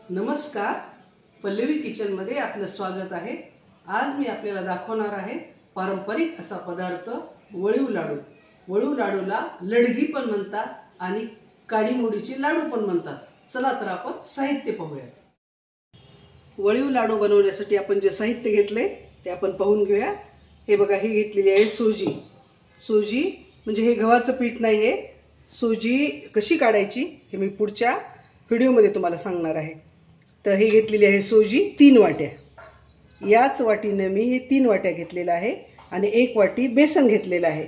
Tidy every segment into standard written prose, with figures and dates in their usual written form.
नमस्कार, पल्लवी किचनमध्ये आपलं स्वागत आहे। आज मी आपल्याला दाखवणार आहे पारंपरिक असा पदार्थ वळीव लाडू। वळीव लाडूला लडगी पण म्हणतात आणि काडी मोडीचे लाडू पण म्हणतात। चला तर आपण साहित्य पाहूया। वळीव लाडू बनवण्यासाठी आपण जे साहित्य घेतले ते आपण पाहून घेऊया। हे बघा, ही घेतलेली आहे सोजी। सोजी म्हणजे हे गव्हाचं पीठ नाहीये। सोजी कशी काढायची हे मी पुढच्या व्हिडिओमध्ये तुम्हाला सांगणार आहे। तर हे घेतलेली आहे सोजी 3 वाट्या। याच वाटीने मी हे 3 वाट्या घेतलेला आहे आणि 1 वाटी बेसन घेतलेला आहे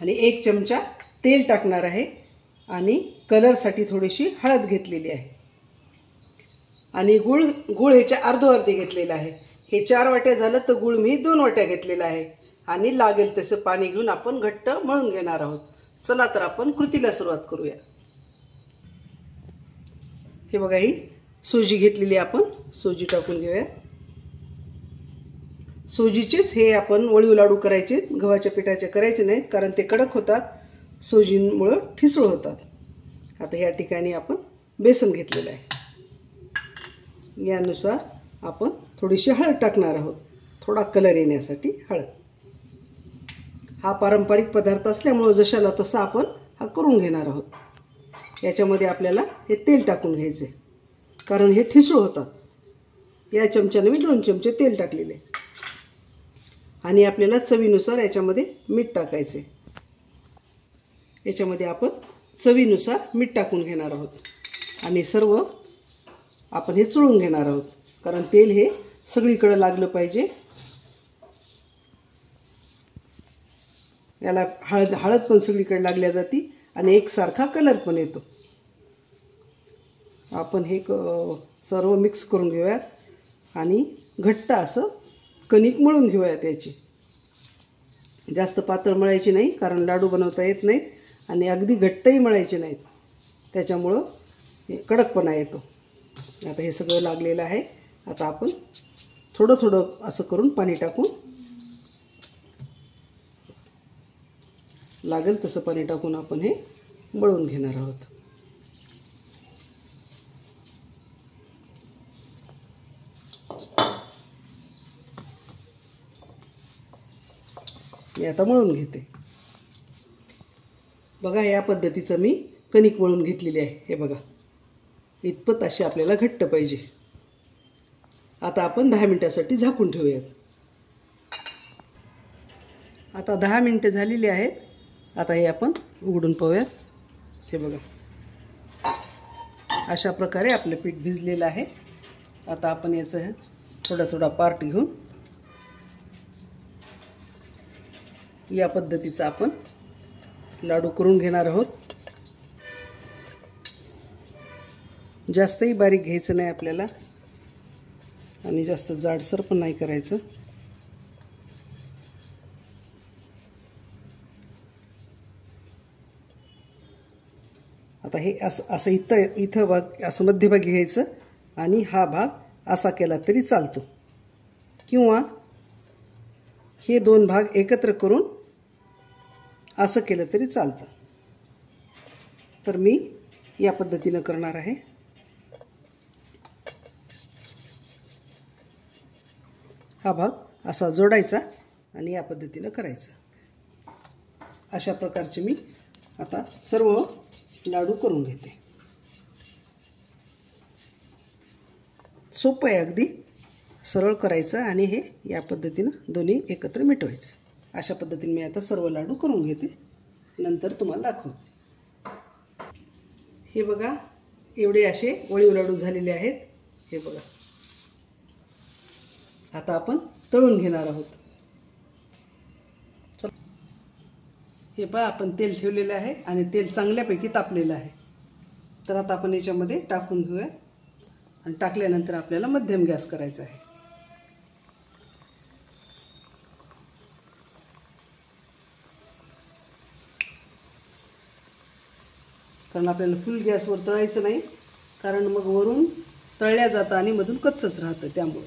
आणि 1 चमचा तेल टाकणार आहे आणि कलरसाठी थोडीशी हळद घेतलेली आहे आणि गुळ ह्याच्या अर्धे घेतलेला आहे। हे 4 वाट्या झालं तर गुळ मी 2 वाट्या घेतलेला आहे आणि लागेल तसं पाणी घेऊन आपण घट्ट मळून घेणार आहोत। चला तर आपण कृतीला सुरुवात करूया। हे बघा, ही सोजी घेतलेली आपण सोजी टाकून घेऊया। सोजीचेच हे आपण वळीव लाडू करायचे, गव्हाच्या पिठाचे करायचे नाहीत कारण ते कडक होतात, सोजीमुळे ठिसूळ होतात। आता या ठिकाणी आपण बेसन घेतलेलं आहे। यानुसार आपण थोडीशी हळद टाकणार आहोत, थोडा कलर येण्यासाठी हळद। हा पारंपरिक पदार्थ असल्यामुळे जशाला तसा आपण हा करून घेणार आहोत। याच्यामध्ये आपल्याला हे तेल टाकून घ्यायचे कारण हे ठिसूळ होतात। या चमच्याने मी 2 चमचे तेल टाकलेले आणि आपल्याला चवीनुसार याच्यामध्ये मीठ टाकायचे। याच्यामध्ये आपण चवीनुसार मीठ टाकून घेणार आहोत आणि सर्व आपण हे चुळून घेणार आहोत कारण तेल हे सगळीकडे लागलं पाहिजे। याला हळद पण सगळीकडे लागल्या जाती आणि एकसारखा कलर पण येतो। आपण हे सर्व मिक्स करून घेऊयात आणि घट्ट असं कणिक मळून घेऊयात। याची जास्त पातळ मळायची नाही कारण लाडू बनवता येत नाहीत आणि अगदी घट्टही मळायचे नाहीत, त्याच्यामुळं हे कडकपणा येतो। आता हे सगळं लागलेलं आहे। आता आपण थोडं थोडं असं करून पाणी टाकून, लागेल तसं पाणी टाकून आपण हे मळून घेणार आहोत। मी आता मळून घेते। बघा, या पद्धतीचं मी कणिक मळून घेतलेली आहे। हे बघा, इतपत अशी आपल्याला घट्ट पाहिजे। आता आपण 10 मिनिटासाठी झाकून ठेवूयात। आता 10 मिनिटं झालेली आहेत। आता हे आपण उघडून पाहूयात। हे बघा, अशा प्रकारे आपलं पीठ भिजलेलं आहे। आता आपण याचं थोडा थोडा पार्ट घेऊन या पद्धतीचा आपण लाडू करून घेणार आहोत। जास्तही बारीक घ्यायचं नाही आपल्याला आणि जास्त जाडसर पण नाही करायचं। आता हे असं इथं भाग असं मध्यभागी घ्यायचं आणि हा भाग असा केला तरी चालतो किंवा हे 2 भाग एकत्र करून असं केलं तरी चालतं। तर मी या पद्धतीनं करणार आहे। हा भाग असा जोडायचा आणि या पद्धतीनं करायचं। अशा प्रकारचे मी आता सर्व लाडू करून घेते। सोपं आहे, अगदी सरळ करायचं आणि हे या पद्धतीनं दोन्ही एकत्र मिटवायचं। अशा पद्धतीने मी आता सर्व लाडू करून घेते, नंतर तुम्हाला दाखवते। हे बघा, एवढे असे वळीव लाडू झालेले आहेत। हे बघा, आता आपण तळून घेणार आहोत। हे पहा, आपण तेल ठेवलेलं आहे आणि तेल चांगल्यापैकी तापलेलं आहे। तर आता आपण याच्यामध्ये टाकून घेऊया आणि टाकल्यानंतर आपल्याला मध्यम गॅस करायचा आहे। कारण आपल्याला फुल गॅसवर तळायचं नाही कारण मग वरून तळल्या जातं आणि मधून कच्चंच राहतं, त्यामुळे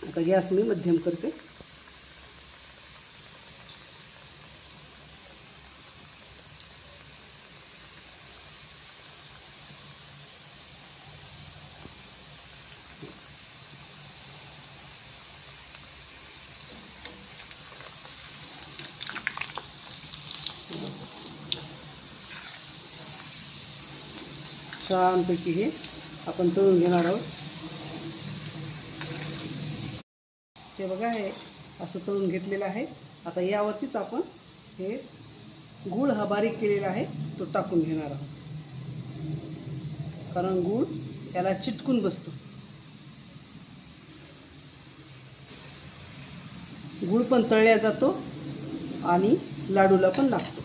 आता गॅस मी मध्यम करते। छानपैकी हे आपण तळून घेणार आहोत. हे बघा, हे असं तळून घेतलेलं आहे. आता यावरतीच आपण हे गूळ हा बारीक केलेला आहे तो टाकून घेणार आहोत, कारण गूळ याला चिटकून बसतो. गूळ पण तळल्या जातो आणि लाडूला पण लागतो.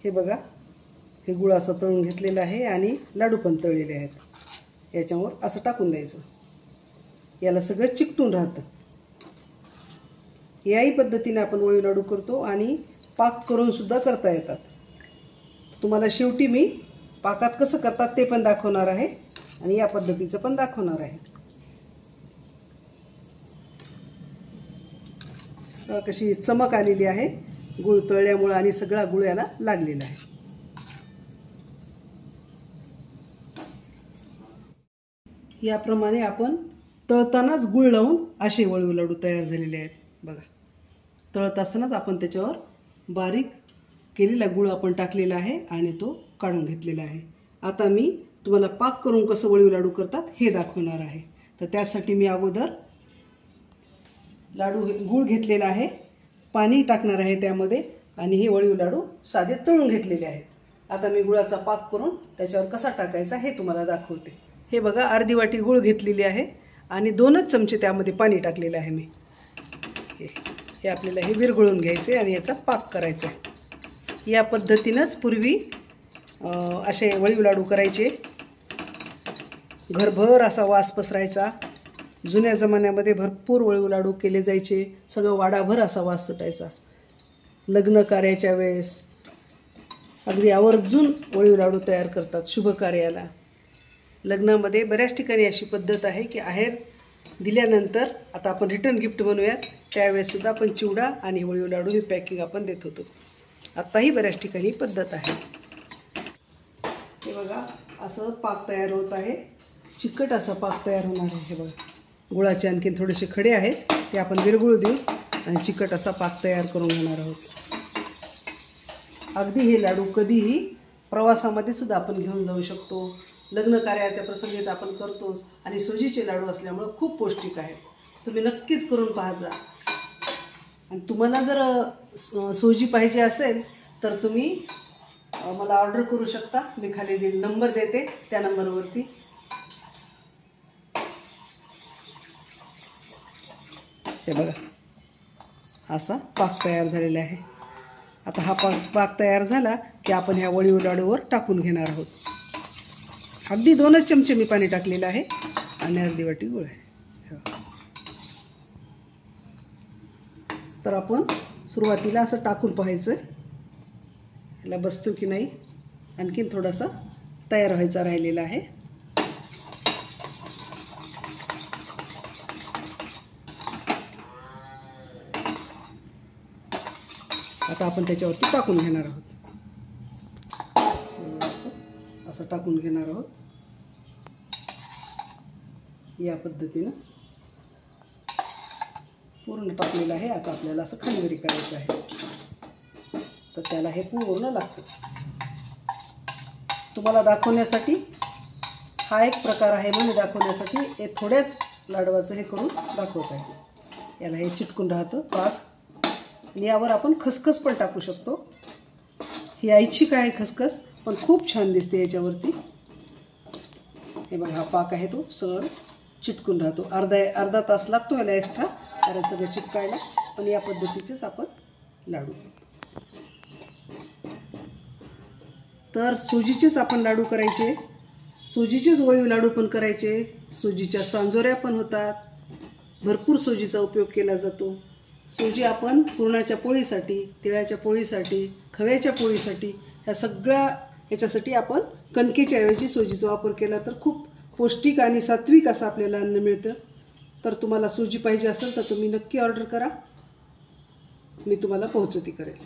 हे बघा, हे गुळ असं तळून घेतलेलं आहे आणि लाडू पण तळलेले आहेत. याच्यावर असं टाकून द्यायचं, याला सगळं चिकटून राहतं. याही पद्धतीने आपण वळीव लाडू करतो आणि पाक करून सुद्धा करता येतात. तुम्हाला शेवटी मी पाकात कसं करतात ते पण दाखवणार आहे आणि या पद्धतीचं पण दाखवणार आहे. कशी चमक आलेली आहे गुळ तळल्यामुळे आणि सगळा गुळ याला लागलेला आहे. याप्रमाणे आपण तळतानाच गुळ लावून असे वळीव लाडू तयार झालेले आहेत. बघा, तळत असतानाच आपण त्याच्यावर बारीक केलेला गुळ आपण टाकलेला आहे आणि तो काढून घेतलेला आहे. आता मी तुम्हाला पाक करून कसं वळीव लाडू करतात हे दाखवणार आहे. तर त्यासाठी मी अगोदर लाडू गुळ घेतलेला आहे, पाणी टाकणार आहे त्यामध्ये आणि हे वळीव लाडू साधे तळून घेतलेले आहेत. आता मी गुळाचा पाक करून त्याच्यावर कसा टाकायचा हे तुम्हाला दाखवते. हे बघा, अर्धी वाटी गूळ घेतलेली आहे आणि 2च चमचे त्यामध्ये पाणी टाकलेलं आहे मी. हे आपल्याला हे विरघळून घ्यायचे आणि याचा पाक करायचा आहे. या पद्धतीनंच पूर्वी असे वळीव लाडू करायचे. घरभर असा वास पसरायचा. जुन्या जमान्यामध्ये भरपूर वळीव लाडू केले जायचे. सगळं वाडाभर असा वास सुटायचा. लग्न कार्याच्या वेळेस अगदी आवर्जून वळीव लाडू तयार करतात शुभ कार्याला. लग्नामध्ये बऱ्याच ठिकाणी अशी पद्धत आहे की आहेर दिल्यानंतर आता आपण रिटर्न गिफ्ट बनवूयात, त्यावेळेससुद्धा आपण चिवडा आणि वळीव लाडू ही पॅकिंग आपण देत होतो. आत्ताही बऱ्याच ठिकाणी पद्धत आहे. हे बघा, असं पाक तयार होत आहे. चिकट असा पाक तयार होणार आहे. हे बघा, गुळाचे आणखीन थोडेसे खडे आहेत ते आपण विरघळू देऊ आणि चिकट असा पाक तयार करून घेणार आहोत. अगदी हे लाडू कधीही प्रवासामध्ये सुद्धा आपण घेऊन जाऊ शकतो. लग्न कार्याच्या प्रसंगीत आपण करतोच आणि सुजीचे लाडू असल्यामुळे खूप पौष्टिक आहेत. तुम्ही नक्कीच करून पाहा. आणि तुम्हाला जर सोजी पाहिजे असेल तर तुम्ही मला ऑर्डर करू शकता. मी खाली नंबर देते, त्या नंबरवरती. हे बघा, असा पाक तयार झालेला आहे. आता हा पाक तयार झाला की आपण ह्या वळीव लाडूवर टाकून घेणार आहोत. अगदी 2च चमचे मी पाणी टाकलेलं आहे आणि अर्धी वाटी गुळ आहे. तर आपण सुरुवातीला असं टाकून पाहायचं, याला बसतो की नाही. आणखीन थोडासा तयार व्हायचा राहिलेला आहे. आता आपण त्याच्यावरती टाकून घेणार आहोत. असं टाकून घेणार आहोत. या पद्धतीनं पूर्ण टाकलेलं आहे. आता आपल्याला असं खालीवरी करायचं आहे, तर त्याला हे पूर्ण लागतं. तुम्हाला दाखवण्यासाठी हा एक प्रकार आहे, म्हणजे दाखवण्यासाठी हे थोड्याच लाडवाचं हे करून दाखवत आहे. याला हे चिटकून राहतं पाक. आणि यावर आपण खसखस पण टाकू शकतो. ही ऐच्छिक आहे खसखस, पण खूप छान दिसते याच्यावरती. हे बघा, हा पाक आहे तो सरळ चिटकून राहतो. अर्धा तास लागतो याला एक्स्ट्रा कारण सगळं चिटकायला. पण या पद्धतीचेच आपण लाडू. तर सुजीचेच आपण लाडू करायचे, सुजीचेच वळीव लाडू पण करायचे. सुजीच्या सांजोऱ्या पण होतात. भरपूर सुजीचा उपयोग केला जातो. सुजी आपण पुरणाच्या पोळीसाठी, तिळाच्या पोळीसाठी, खव्याच्या पोळीसाठी, ह्या सगळ्या ह्याच्यासाठी आपण कणकेच्या ऐवजी सुजीचा वापर केला तर खूप पौष्टिक आणि सात्विक असं आपल्याला अन्न मिळतं. तर तुम्हाला सुजी पाहिजे असेल तर तुम्ही नक्की ऑर्डर करा. मी तुम्हाला पोहोचती करेल.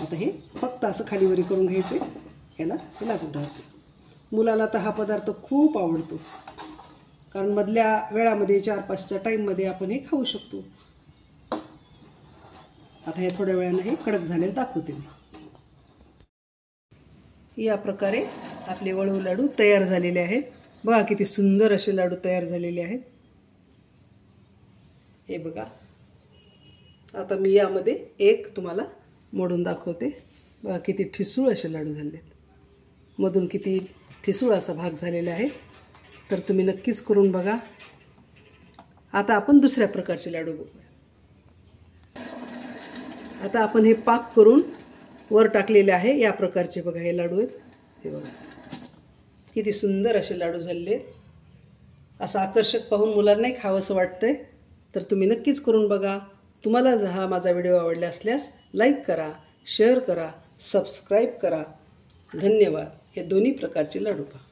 आता हे फक्त असं खालीवरी करून घ्यायचे, ह्याला हे लागून राहते. मुलाला तर हा पदार्थ खूप आवडतो, कारण मधल्या वेळामध्ये 4-5च्या टाईममध्ये आपण हे खाऊ शकतो. आता हे थोड्या वेळानं हे कडक झालेलं दाखवते मी. या प्रकारे आपले वळू लाडू तयार झालेले आहेत. बघा किती सुंदर असे लाडू तयार झालेले आहेत. हे बघा. आता मी यामध्ये एक तुम्हाला मोडून दाखवते. बघा किती ठिसूळ असे लाडू झाले आहेत. मधून किती ठिसूळ असा भाग झालेला आहे. तर तुम्ही नक्कीच करून बघा. आता आपण दुसऱ्या प्रकारचे लाडू बघूया. आता आपण हे पाक करून वर टाकलेले आहे. या प्रकारचे बघा हे लाडू आहेत. हे बघा किती सुंदर असे लाडू झाले. असं आकर्षक पाहून मुलांनाही खावंसं वाटतंय. तर तुम्ही नक्कीच करून बघा. तुम्हाला जर हा माझा व्हिडिओ आवडला असल्यास लाईक करा, शेअर करा, सबस्क्राईब करा. धन्यवाद. हे दोन्ही प्रकारचे लाडू पहा.